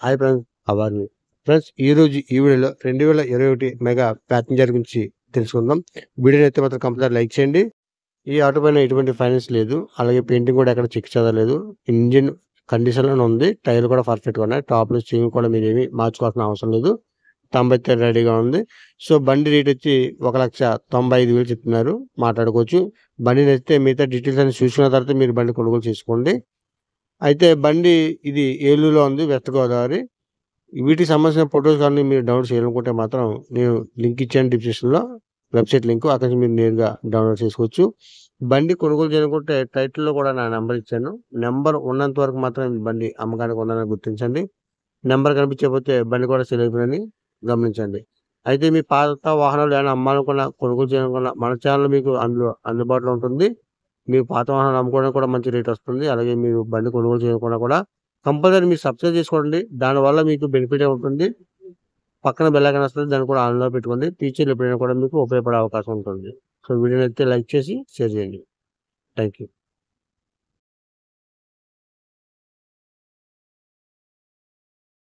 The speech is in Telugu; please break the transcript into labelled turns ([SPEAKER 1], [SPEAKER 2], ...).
[SPEAKER 1] Hi friends, how are you? Friends, ఈరోజు ఈ వీడియోలో 2021 మెగా ప్యాసింజర్ గురించి తెలుసుకుందాం. వీడియోని అయితే మాత్రం కంపల్సరీ లైక్ చేయండి. ఈ ఆటో పైన ఎటువంటి ఫైనాన్స్ లేదు, అలాగే పెయింటింగ్ కూడా ఎక్కడ చెక్ చేయలేదు. ఇంజిన్ కండిషన్లోనే ఉంది, టైర్లు కూడా పర్ఫెక్ట్గా ఉన్నాయి. టాప్లో స్టీరింగ్ కూడా మీరు ఏమి మార్చుకోవాల్సిన అవసరం లేదు. తంబ అయితే రెడీగా ఉంది. సో బండి రేట్ వచ్చి 1,95,000 చెప్తున్నారు, మాట్లాడుకోవచ్చు. బండి నచ్చితే మిగతా డీటెయిల్స్ అన్ని చూసుకున్న తర్వాత మీరు బండి కొనుగోలు చేసుకోండి. అయితే బండి ఇది ఏలూరులో ఉంది, వెస్ట్ గోదావరి. వీటికి సంబంధించిన ఫోటోస్ కానీ మీరు డౌన్లోడ్ చేయాలనుకుంటే మాత్రం నేను లింక్ ఇచ్చాను డిస్క్రిప్షన్లో, వెబ్సైట్ లింక్. అక్కడి నుంచి మీరు నేరుగా డౌన్లోడ్ చేసుకోవచ్చు. బండి కొనుగోలు చేయాలనుకుంటే టైటిల్లో కూడా నా నెంబర్ ఇచ్చాను. నెంబర్ ఉన్నంత వరకు మాత్రం ఈ బండి అమ్మకానికి ఉందని గుర్తించండి. నెంబర్ కనిపించకపోతే బండి కూడా సేల్ అయిపోయిందని గమనించండి. అయితే మీ పాత వాహనాలు ఏమైనా అమ్మాలనుకున్నా, కొనుగోలు చేయాలనుకున్నా మన ఛానల్ మీకు అందుబాటులో ఉంటుంది. మీ పాత వాహనాలు అమ్ముకోవడానికి కూడా మంచి రేట్ వస్తుంది. అలాగే మీరు బండి కొనుగోలు చేయకుండా కూడా కంపల్సరీ మీరు సబ్స్క్రైబ్ చేసుకోండి. దానివల్ల మీకు బెనిఫిటే ఉంటుంది. పక్కన బెల్ ఐకాన్ వస్తుంది, దాన్ని కూడా ఆన్లో పెట్టుకోండి. ఫ్యూచర్లో ఎప్పుడైనా కూడా మీకు ఉపయోగపడే అవకాశం ఉంటుంది. సో వీడియోని అయితే లైక్ చేసి షేర్ చేయండి. Thank you.